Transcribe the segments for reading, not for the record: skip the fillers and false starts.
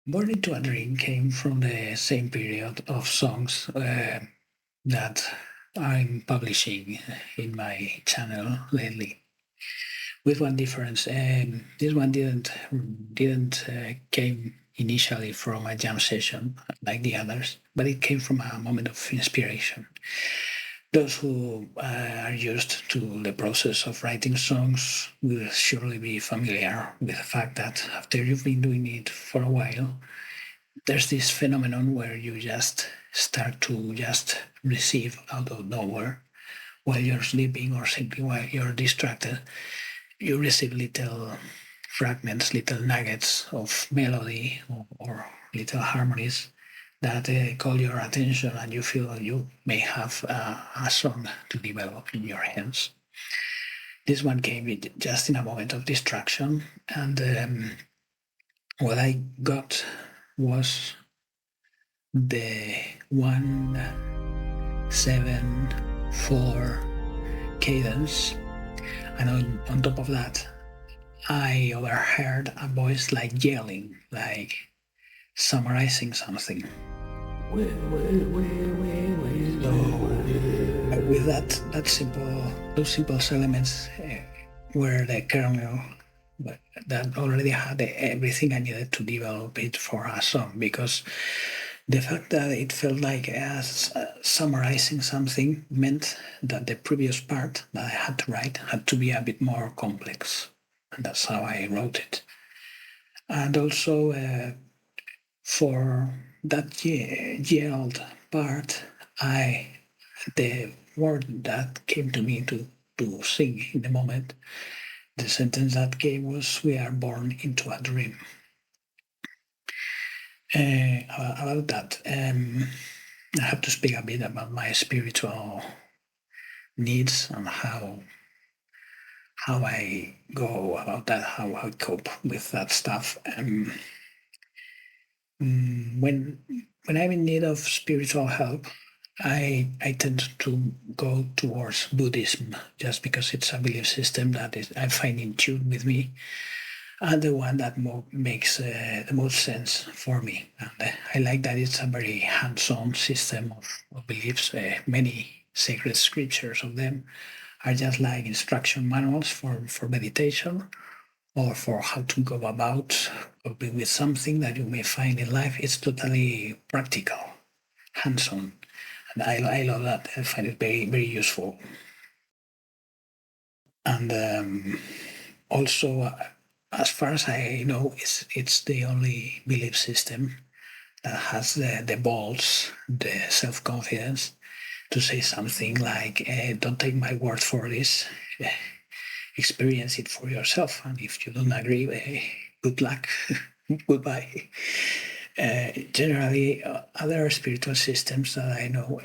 Born into a Dream came from the same period of songs that I'm publishing in my channel lately, with one difference. This one didn't came initially from a jam session like the others, but it came from a moment of inspiration. Those who are used to the process of writing songs will surely be familiar with the fact that after you've been doing it for a while, there's this phenomenon where you just start to just receive out of nowhere while you're sleeping or simply while you're distracted. You receive little fragments, little nuggets of melody or little harmonies that call your attention, and you feel you may have a song to develop in your hands. This one came just in a moment of distraction, and what I got was the 1-7-4 cadence, and on top of that, I overheard a voice like yelling, like summarizing something. So, with those simple elements were the kernel that already had everything I needed to develop it for a song, because the fact that it felt like summarizing something meant that the previous part that I had to write had to be a bit more complex. And that's how I wrote it. And also for that yelled part, the word that came to me to sing in the moment, the sentence that came was, "We are born into a dream." About that, I have to speak a bit about my spiritual needs and how I go about that, how I cope with that stuff. When I'm in need of spiritual help, I tend to go towards Buddhism just because it's a belief system that I find in tune with me, and the one that makes the most sense for me. And I like that it's a very hands-on system of beliefs. Many sacred scriptures of them are just like instruction manuals for meditation or for how to go about coping with something that you may find in life. It's totally practical, hands-on. And I love that. I find it very, very useful. And also, as far as I know, it's the only belief system that has the balls, the self-confidence to say something like, don't take my word for this, experience it for yourself. And if you don't agree, good luck, goodbye. Generally, other spiritual systems that I know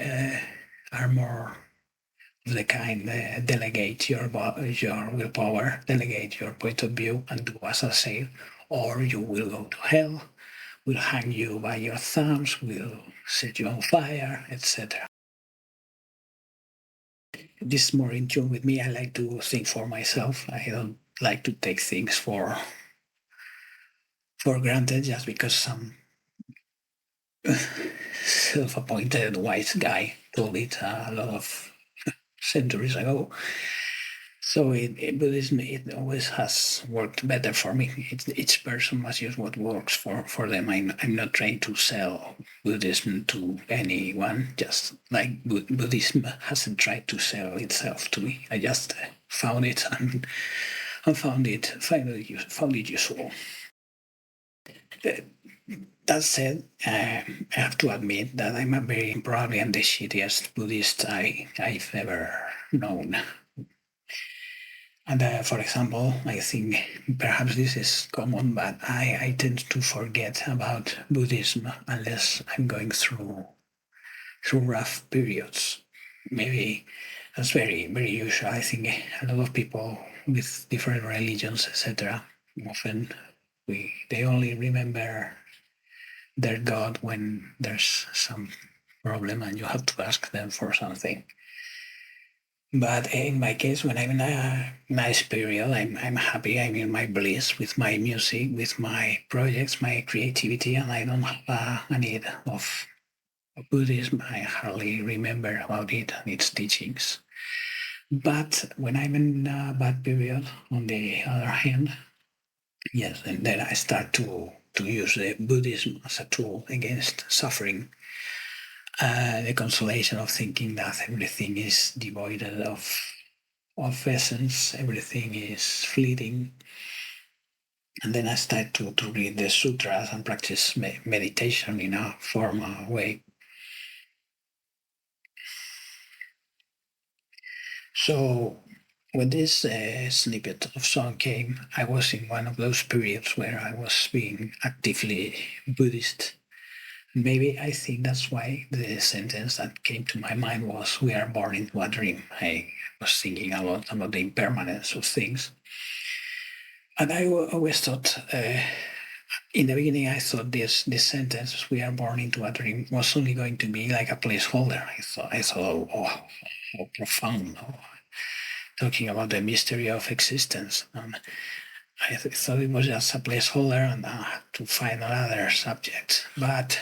are more of the kind delegate your willpower, delegate your point of view, and do as I say, or you will go to hell. Will hang you by your thumbs, will set you on fire, etc. This is more in tune with me. I like to think for myself. I don't like to take things for granted just because some self-appointed wise guy told it a lot of centuries ago. So Buddhism, it always has worked better for me. Each person must use what works for them. I'm not trying to sell Buddhism to anyone, just like Buddhism hasn't tried to sell itself to me. I just found it and found it useful. That said, I have to admit that I'm probably the shittiest Buddhist I've ever known. And for example, I think perhaps this is common, but I tend to forget about Buddhism unless I'm going through rough periods. Maybe that's very, very usual. I think a lot of people with different religions, etc., often they only remember their God when there's some problem and you have to ask them for something. But in my case, when I'm in a nice period, I'm happy. I'm in my bliss with my music, with my projects, my creativity, and I don't have a need of Buddhism. I hardly remember about it and its teachings. But when I'm in a bad period, on the other hand, yes, and then I start to use the Buddhism as a tool against suffering. The consolation of thinking that everything is devoid of essence, everything is fleeting. And then I start to read the sutras and practice meditation in a formal way. So when this snippet of song came, I was in one of those periods where I was being actively Buddhist. Maybe I think that's why the sentence that came to my mind was, "We are born into a dream." I was thinking a lot about the impermanence of things. And I always thought, in the beginning, I thought this sentence, "We are born into a dream," was only going to be like a placeholder. I thought, oh, how profound, oh, talking about the mystery of existence. I thought it was just a placeholder and to find another subject. But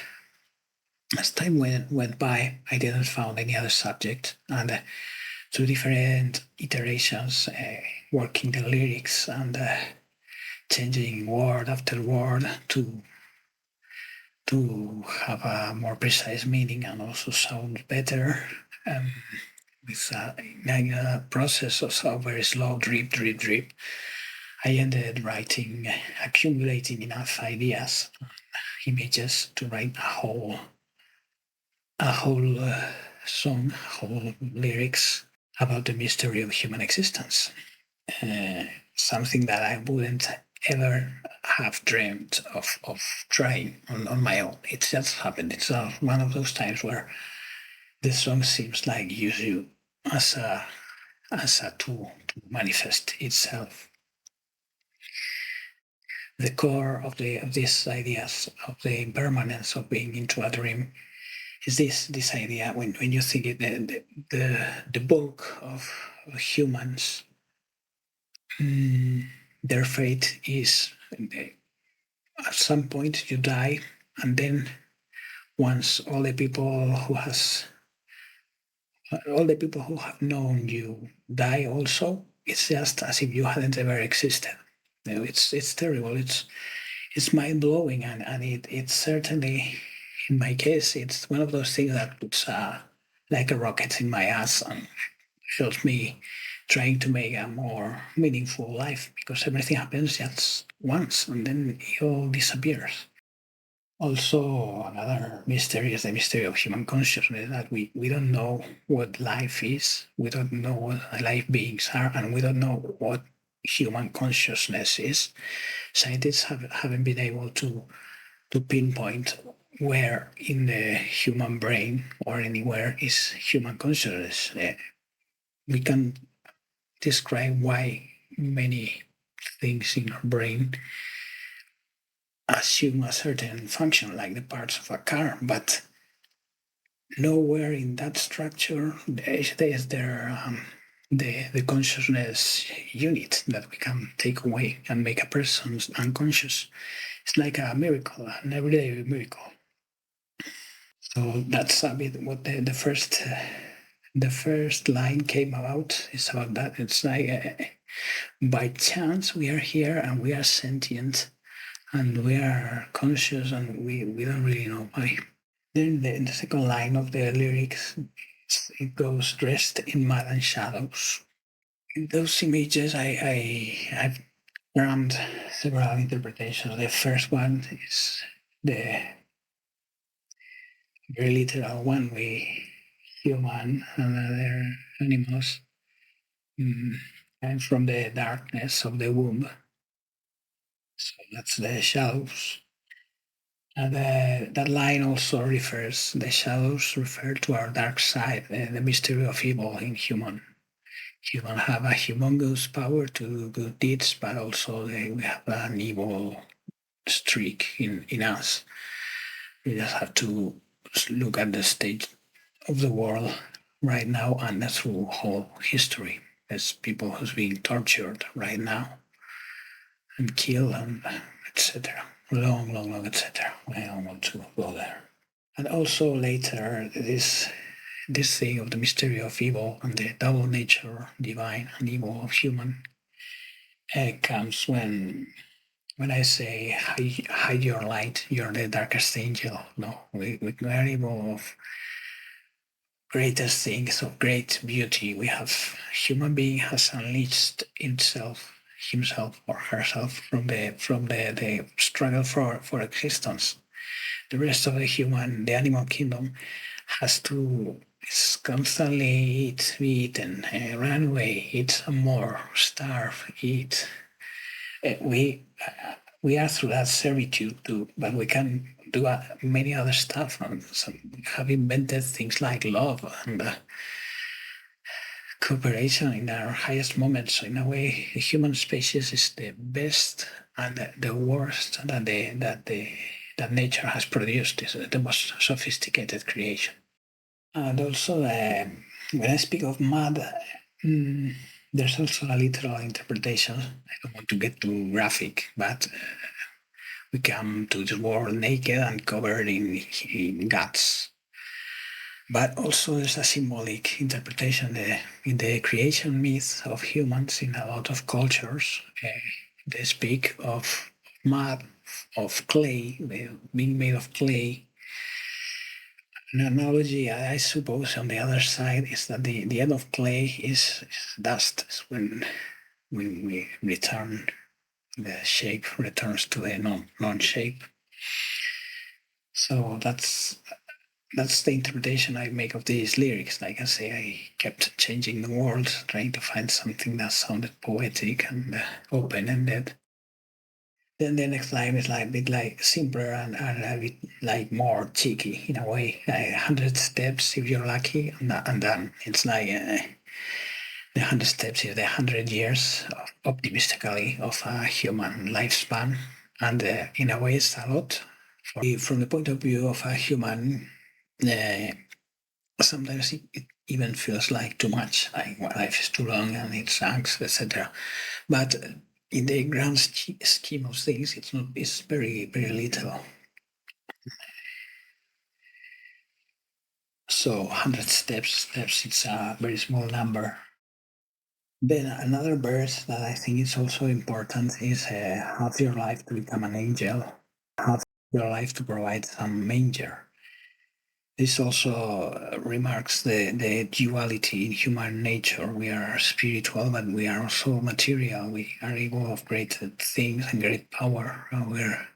as time went by, I didn't find any other subject. And through different iterations, working the lyrics and changing word after word to have a more precise meaning and also sound better. Um, with a process of a very slow drip, drip, drip, I ended writing, accumulating enough ideas, images to write a whole song, whole lyrics about the mystery of human existence. Uh, Something that I wouldn't ever have dreamed of trying on my own. It just happened. It's one of those times where the song seems like use you as a tool to manifest itself. The core of these ideas of the impermanence of being into a dream is this idea when you think it, the bulk of humans, their fate is at some point you die, and then once all the people who have known you die also, it's just as if you hadn't ever existed. It's terrible. It's mind blowing, and it's certainly, in my case, it's one of those things that puts like a rocket in my ass and shows me trying to make a more meaningful life, because everything happens just once and then it all disappears. Also, another mystery is the mystery of human consciousness, that we don't know what life is, we don't know what life beings are, and we don't know what human consciousness is. Scientists haven't been able to pinpoint where in the human brain or anywhere is human consciousness. We can describe why many things in our brain assume a certain function, like the parts of a car, but nowhere in that structure is there the consciousness unit that we can take away and make a person unconscious. It's like a miracle, an everyday miracle. So that's a bit what the first line came about. Is about that. It's like by chance we are here and we are sentient and we are conscious and we don't really know why. Then the second line of the lyrics, it goes, "Dressed in mud and shadows." In those images, I've found several interpretations. The first one is the very literal one. We human and other animals and from the darkness of the womb. So that's the shadows. And that line also the shadows refer to our dark side, the mystery of evil in human. Human have a humongous power to do good deeds, but also we have an evil streak in us. We just have to look at the state of the world right now and through whole history. There's people who's being tortured right now and killed and etc. Long, etc. I don't want to go there. And also later, this thing of the mystery of evil and the double nature, divine and evil of human, comes when I say hide your light, you're the darkest angel. No, we are able of greatest things of great beauty. We have human being has unleashed himself or herself from the struggle for existence. The rest of the animal kingdom has to is constantly eat, be eaten, run away, eat some more, starve, eat. We are through that servitude too, but we can do many other stuff. And some have invented things like love and cooperation in our highest moments. So in a way, the human species is the best and the worst that nature has produced. Is the most sophisticated creation. And also, when I speak of mad, mm, there's also a literal interpretation. I don't want to get too graphic, but we come to this world naked and covered in guts. But also, there's a symbolic interpretation in the creation myth of humans in a lot of cultures. They speak of mud, of clay, being made of clay. An analogy, I suppose, on the other side is that the end of clay is dust. It's when we return, the shape returns to the non-shape. So that's the interpretation I make of these lyrics. Like I say, I kept changing the words, trying to find something that sounded poetic and open-ended. Then the next line is like a bit like simpler and a bit like more cheeky in a way. 100 steps if you're lucky, and then it's like the 100 steps is the 100 years, optimistically, of a human lifespan, and in a way it's a lot. From the point of view of a human, uh, sometimes it even feels like too much, like well, life is too long and it sucks, etc. But in the grand scheme of things, it's not. It's very little. So 100 steps. It's a very small number. Then another verse that I think is also important is half your life to become an angel, half your life to provide some manger. This also remarks the duality in human nature. We are spiritual, but we are also material. We are able of great things and great power. Our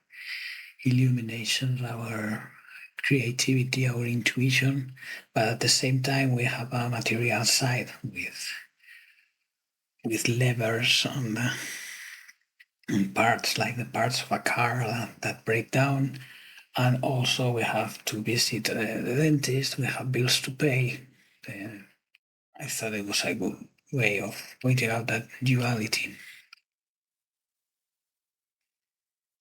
illumination, our creativity, our intuition, but at the same time we have a material side with levers and parts like the parts of a car that break down. And also we have to visit the dentist, we have bills to pay. I thought it was a good way of pointing out that duality.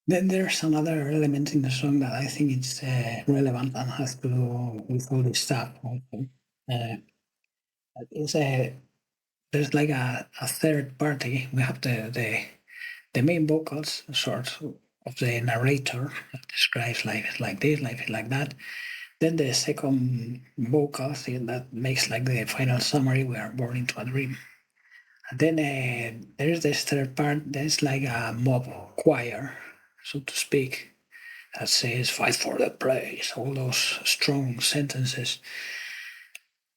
Then there's another element in the song that I think it's relevant and has to do with all this stuff also. Uh, it's there's like a third party. We have the main vocals, sort of the narrator that describes life is like this, life is like that. Then the second vocal thing that makes like the final summary. We are born into a dream. And then there's this third part. There's like a mob choir, so to speak, that says "fight for the place." All those strong sentences.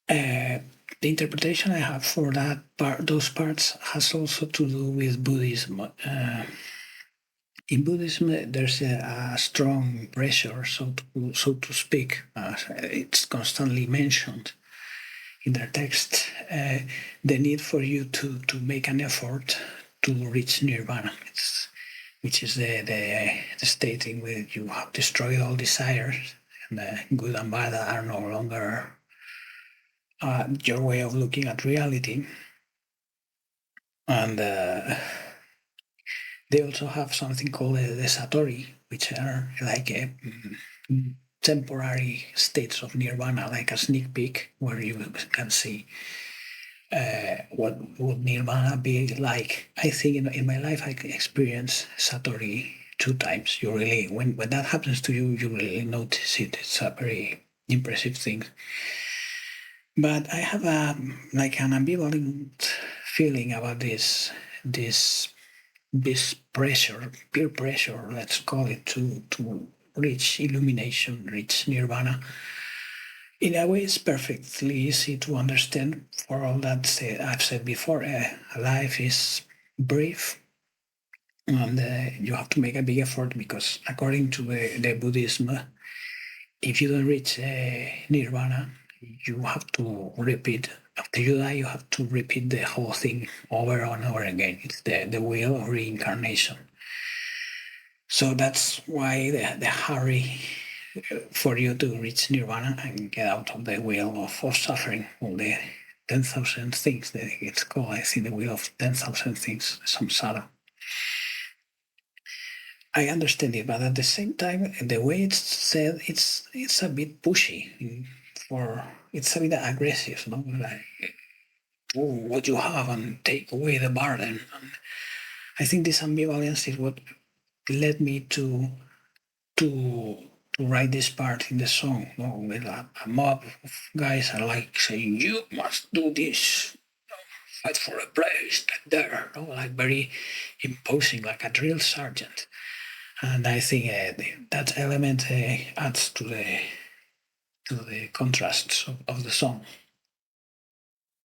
Uh, the interpretation I have for those parts, has also to do with Buddhism. In Buddhism, there's a strong pressure, so to speak. It's constantly mentioned in their text. The need for you to make an effort to reach nirvana, which is the state in which you have destroyed all desires, and good and bad are no longer your way of looking at reality. And they also have something called the satori, which are like temporary states of nirvana, like a sneak peek where you can see what would nirvana be like. I think in my life I experienced satori 2 times. You really, when that happens to you, you really notice it. It's a very impressive thing. But I have a like an ambivalent feeling about this this pressure, peer pressure, let's call it, to reach illumination, reach nirvana. In a way, it's perfectly easy to understand for all that I've said before. Life is brief, and you have to make a big effort because, according to the Buddhism, if you don't reach nirvana, you have to repeat. After you die, you have to repeat the whole thing over and over again. It's the wheel of reincarnation. So that's why the hurry for you to reach nirvana and get out of the wheel of suffering, all the 10,000 things that it's called. I think the wheel of 10,000 things, samsara. I understand it, but at the same time, the way it's said, it's a bit pushy. For it's a bit aggressive, no? Like, do what you have and take away the burden. And I think this ambivalence is what led me to to write this part in the song. No, with a mob of guys are like saying, "You must do this, fight for a place like there," no, like very imposing, like a drill sergeant. And I think that element adds to the contrasts of the song.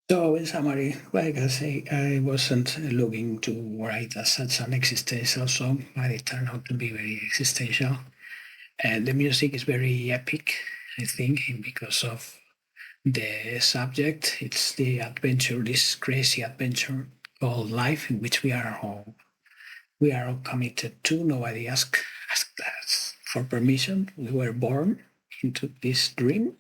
So, in summary, like I say, I wasn't looking to write as such an existential song, but it turned out to be very existential. And the music is very epic, I think, because of the subject. It's the adventure, this crazy adventure called life, in which we are all committed to. Nobody asked us for permission. We were born into this dream,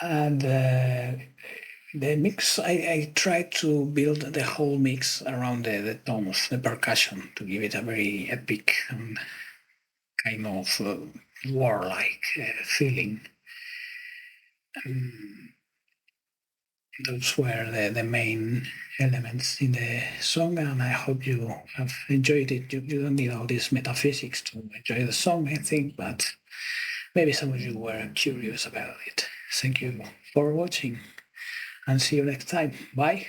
and the mix. I tried to build the whole mix around the tones, the percussion, to give it a very epic and kind of warlike feeling. Those were the main elements in the song, and I hope you have enjoyed it. You don't need all these metaphysics to enjoy the song, I think, but maybe some of you were curious about it. Thank you for watching, and see you next time. Bye.